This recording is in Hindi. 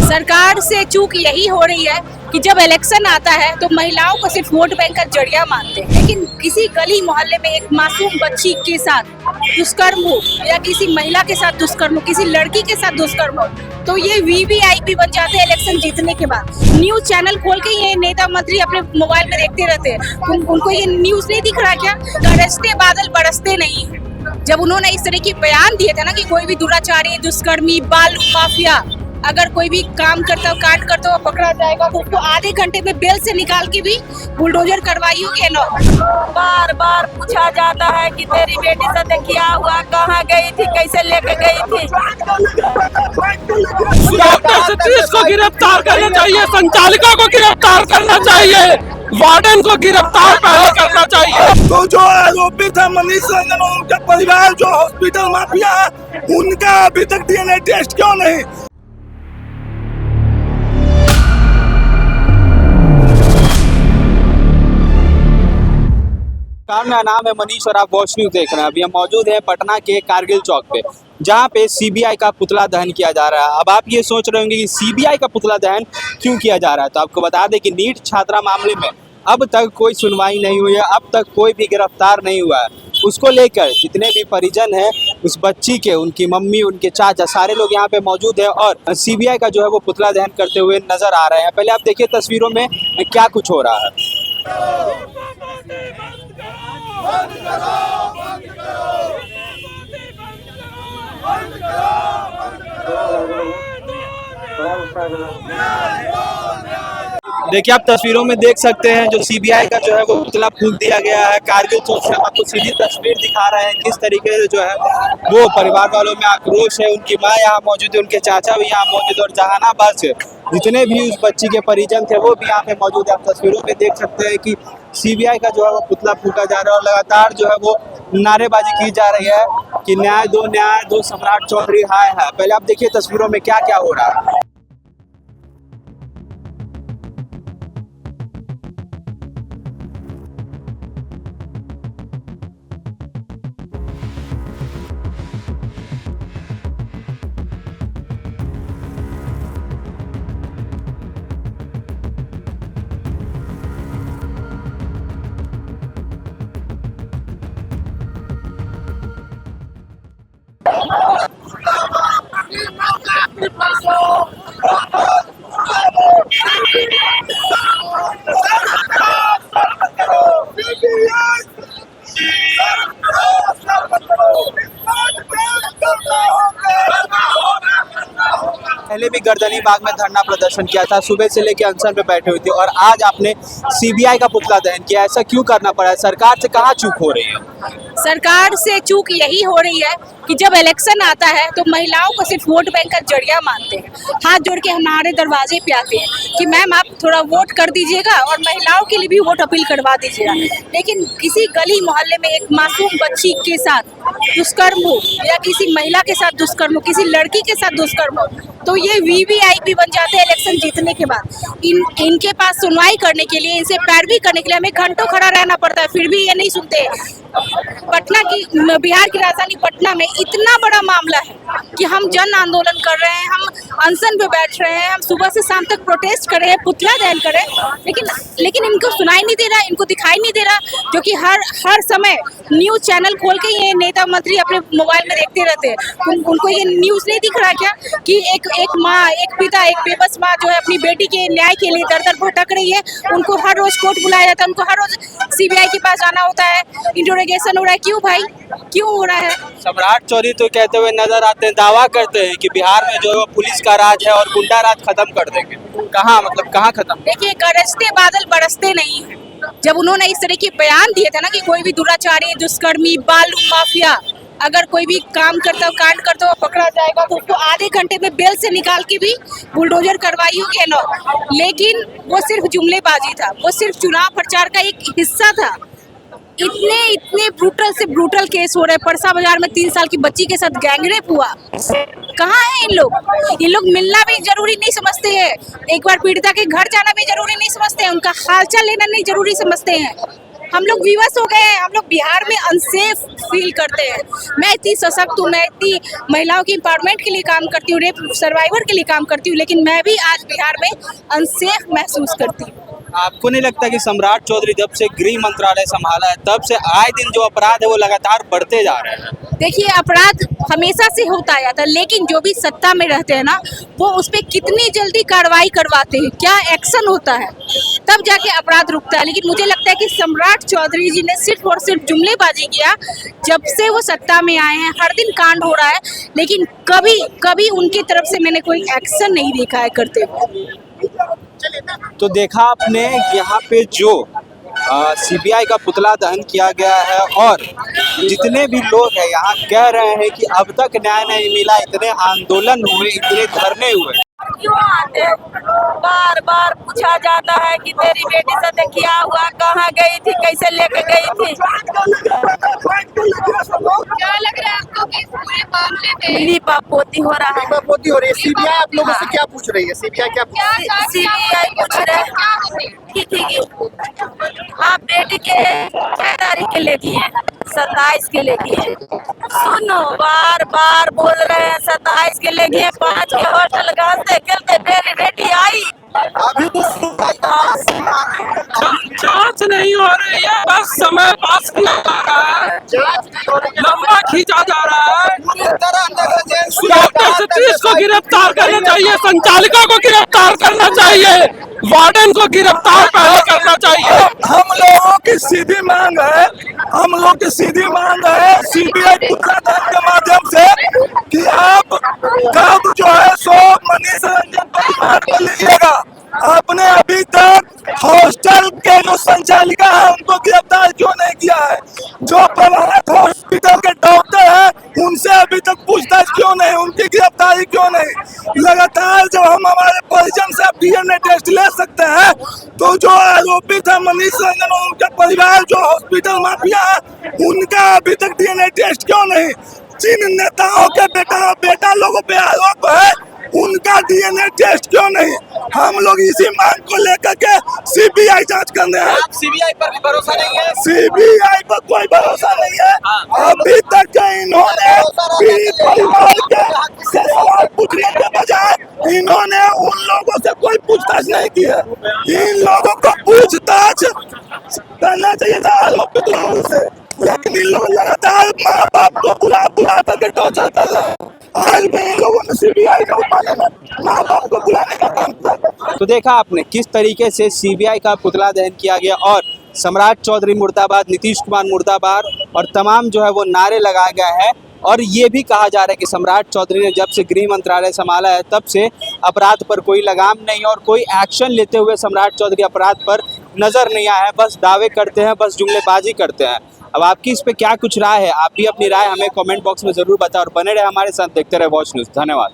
सरकार से चूक यही हो रही है कि जब इलेक्शन आता है तो महिलाओं को सिर्फ वोट बैंक का जरिया मानते हैं, लेकिन किसी गली मोहल्ले में एक मासूम बच्ची के साथ दुष्कर्म हो या किसी महिला के साथ दुष्कर्म हो, किसी लड़की के साथ दुष्कर्म हो, तो ये वीवीआईपी बन जाते हैं इलेक्शन जीतने के बाद। न्यूज चैनल खोल के ये नेता मंत्री अपने मोबाइल में देखते रहते हैं। उनको ये न्यूज नहीं दिख रहा क्या? गरजते बादल बरसते नहीं है। जब उन्होंने इस तरह की बयान दिए थे ना कि कोई भी दुराचारी, दुष्कर्मी, बालू माफिया अगर कोई भी काम करता हो, कांड करता हो, पकड़ा जाएगा तो उसको आधे घंटे में बेल से निकाल के भी बुलडोजर करवाई होगी। बार बार पूछा जाता है कि तेरी बेटी से क्या हुआ, कहाँ गई थी, कैसे लेके गई थी। डॉक्टर सतीश को गिरफ्तार करना चाहिए, संचालिका को गिरफ्तार करना चाहिए, वार्डन को गिरफ्तार पहले करना चाहिए। तो जो आरोपित है मनीष रंजन और उनका परिवार जो हॉस्पिटल माफिया है, उनका अभी तक डीएनए टेस्ट क्यों नहीं? मेरा नाम है मनीष और आप वॉच न्यूज देख रहे हैं। अभी हम मौजूद हैं पटना के कारगिल चौक पे, जहाँ पे सीबीआई का पुतला दहन किया जा रहा है। अब आप ये सोच रहे होंगे कि सीबीआई का पुतला दहन क्यों किया जा रहा है, तो आपको बता दें कि नीट छात्रा मामले में अब तक कोई सुनवाई नहीं हुई है, अब तक कोई भी गिरफ्तार नहीं हुआ है। उसको लेकर जितने भी परिजन हैं उस बच्ची के, उनकी मम्मी, उनके चाचा, सारे लोग यहाँ पे मौजूद हैं और सीबीआई का जो है वो पुतला दहन करते हुए नजर आ रहे हैं। पहले आप देखिए तस्वीरों में क्या कुछ हो रहा है। देखिए आप तस्वीरों में देख सकते हैं जो सीबीआई का जो है वो पुतला फूंक दिया गया है कारगिल चौक से। आपको सीधी तस्वीर दिखा रहे हैं किस तरीके से जो है वो परिवार वालों में आक्रोश है। उनकी माँ यहाँ मौजूद है, उनके चाचा भी यहाँ मौजूद है और जहानाबाद से जितने भी उस बच्ची के परिजन थे वो भी यहाँ पे मौजूद है। आप तस्वीरों में देख सकते हैं कि सीबीआई का जो है वो पुतला फूंका जा रहा है और लगातार जो है वो नारेबाजी की जा रही है कि न्याय दो सम्राट चौधरी हाय है। पहले आप देखिए तस्वीरों में क्या क्या हो रहा है। पहले भी गर्दनी बाग में धरना प्रदर्शन किया था, सुबह से लेकर अनशन पे बैठे हुई थी और आज आपने सीबीआई का पुतला दहन किया। ऐसा क्यों करना पड़ा है? सरकार से कहाँ चूक हो रही है? सरकार से चूक यही हो रही है कि जब इलेक्शन आता है तो महिलाओं को सिर्फ वोट बैंक का जरिया मानते हैं। हाथ जोड़ के हमारे दरवाजे पे आते हैं कि मैम आप थोड़ा वोट कर दीजिएगा और महिलाओं के लिए भी वोट अपील करवा दीजिएगा, लेकिन किसी गली मोहल्ले में एक मासूम बच्ची के साथ दुष्कर्म हो या किसी महिला के साथ दुष्कर्म हो, किसी लड़की के साथ दुष्कर्म हो, तो ये वीवीआईपी बन जाते हैं इलेक्शन जीतने के बाद। इनके पास सुनवाई करने के लिए, इनसे पैरवी करने के लिए हमें घंटों खड़ा रहना पड़ता है, फिर भी ये नहीं सुनते। पटना की, बिहार की राजधानी पटना में इतना बड़ा मामला है कि हम जन आंदोलन कर रहे हैं, हम अनशन पे बैठ रहे हैं, हम सुबह से शाम तक प्रोटेस्ट कर रहे हैं, पुतला दहन कर रहे हैं, लेकिन इनको सुनाई नहीं दे रहा, इनको दिखाई नहीं दे रहा, जो कि हर समय न्यूज चैनल खोल के ये नेता मंत्री अपने मोबाइल में देखते रहते हैं। उनको ये न्यूज नहीं दिख रहा क्या कि एक माँ, एक पिता, एक बेबस माँ जो है अपनी बेटी के न्याय के लिए दर दर भटक रही है। उनको हर रोज कोर्ट बुलाया जाता है, उनको हर रोज सीबीआई के पास जाना होता है, इंटरोगेशन हो रहा है। क्यों भाई, क्यों हो रहा है? सम्राट चौधरी तो कहते हुए नजर आते हैं, दावा करते हैं कि बिहार में जो है वो पुलिस का राज है और गुंडा राज खत्म कर देंगे। कहाँ, मतलब कहाँ खत्म? देखिए, गरजते बादल बरसते नहीं है। जब उन्होंने इस तरह के बयान दिए थे ना कि कोई भी दुराचारी, दुष्कर्मी, बालू माफिया अगर कोई भी काम करता हो, कांड करता हो, पकड़ा जाएगा तो उसको आधे घंटे में बेल से निकाल के भी बुलडोजर करवाई होगी। लेकिन वो सिर्फ जुमलेबाजी था, वो सिर्फ चुनाव प्रचार का एक हिस्सा था। इतने ब्रूटल से ब्रूटल केस हो रहे हैं। परसा बाजार में 3 साल की बच्ची के साथ गैंगरेप हुआ, कहाँ है इन लोग मिलना भी जरूरी नहीं समझते हैं, एक बार पीड़िता के घर जाना भी जरूरी नहीं समझते हैं, उनका हालचाल लेना नहीं जरूरी समझते हैं। हम लोग विवश हो गए हैं, हम लोग बिहार में अनसेफ फील करते हैं। मैं इतनी सशक्त हूँ, मैं इतनी महिलाओं की एम्पावरमेंट के लिए काम करती हूँ, रेप सर्वाइवर के लिए काम करती हूँ, लेकिन मैं भी आज बिहार में अनसेफ महसूस करती हूँ। आपको नहीं लगता कि सम्राट चौधरी जब से गृह मंत्रालय संभाला है तब से आए दिन जो अपराध है वो लगातार बढ़ते जा रहे हैं? देखिए, अपराध हमेशा से होता आया था, लेकिन जो भी सत्ता में रहते हैं ना, वो उस पर कितनी जल्दी कार्रवाई करवाते हैं, क्या एक्शन होता है, तब जाके अपराध रुकता है। लेकिन मुझे लगता है कि सम्राट चौधरी जी ने सिर्फ और सिर्फ जुमलेबाजी किया। जब से वो सत्ता में आए हैं हर दिन कांड हो रहा है, लेकिन कभी कभी उनकी तरफ से मैंने कोई एक्शन नहीं देखा है करते हुए। तो देखा आपने यहाँ पे जो सीबीआई का पुतला दहन किया गया है और जितने भी लोग हैं यहाँ कह रहे हैं कि अब तक न्याय नहीं मिला, इतने आंदोलन हुए, इतने धरने हुए। क्यों आते? बार बार पूछा जाता है कि तेरी बेटी से क्या हुआ, कहाँ गई थी, कैसे लेके गई थी। क्या लग रहा है आपको कि पूरे मामले में मेरी पापोती हो रहा है। पोती हो रही है। सीबीआई आप लोगों से क्या पूछ रही है? सीबीआई क्या सीबीआई पूछ रहे हैं कि आप बेटी के 6 तारीख के लिए किए, 27 के लिए किए। सुनो, बार बार बोल रहे हैं 27 के लिए किए, 5 के होटल घासते खेलते मेरी बेटी आई। अभी तो जांच नहीं हो रही है, बस समय पास किया जा रहा है, लंबा खींचा जा रहा है। डॉक्टर सतीश को गिरफ्तार करना चाहिए, संचालिका को गिरफ्तार करना चाहिए, वार्डन को गिरफ्तार पहले करना चाहिए। हम लोगों की सीधी मांग है, हम लोग की सीधी मांग है सीबीआई पुतला दहन के माध्यम से कि आप कब जो है सो मनीष रंजन परिवार को लीजिएगा। आपने अभी तक हॉस्टल के जो संचालिका है उनको गिरफ्तार क्यों नहीं किया है? जो प्रभावित हॉस्पिटल के डॉक्टर हैं उनसे अभी तक पूछताछ क्यों नहीं, उनकी गिरफ्तारी क्यों नहीं? लगातार जब हम हमारे परिजन से डीएनए टेस्ट ले सकते हैं तो जो आरोपित है मनीष रंजन और उनका परिवार जो हॉस्पिटल माफिया है उनका अभी तक डीएनए टेस्ट क्यों नहीं? जिन नेताओं के बेटा लोगों पे आरोप है उनका डीएनए टेस्ट क्यों नहीं? हम लोग इसी मांग को लेकर के सीबीआई जांच करने हैं। सीबीआई पर भी भरोसा नहीं है? सीबीआई पर कोई भरोसा नहीं है। अभी तक इन्होंने पीड़ित परिवार के से सवाल पूछने के बजाय इन्होंने उन लोगों से कोई पूछताछ नहीं की है। इन लोगों को पूछताछ करना चाहिए था आरोपित लोगों से, लेकिन इन लोग लगातार माँ बाप को बुला करके टॉर्चर कर रहे हैं। आज भी इन लोगों ने सीबीआई का माँ बाप को बुलाने का काम किया। तो देखा आपने किस तरीके से सीबीआई का पुतला दहन किया गया और सम्राट चौधरी मुर्दाबाद, नीतीश कुमार मुर्दाबाद और तमाम जो है वो नारे लगाए गए हैं। और ये भी कहा जा रहा है कि सम्राट चौधरी ने जब से गृह मंत्रालय संभाला है तब से अपराध पर कोई लगाम नहीं और कोई एक्शन लेते हुए सम्राट चौधरी अपराध पर नजर नहीं आया है, बस दावे करते हैं, बस जुमलेबाजी करते हैं। अब आपकी इस पे क्या कुछ राय है? आप भी अपनी राय हमें कमेंट बॉक्स में जरूर बताएं और बने रहे हमारे साथ, देखते रहे वॉच न्यूज़। धन्यवाद।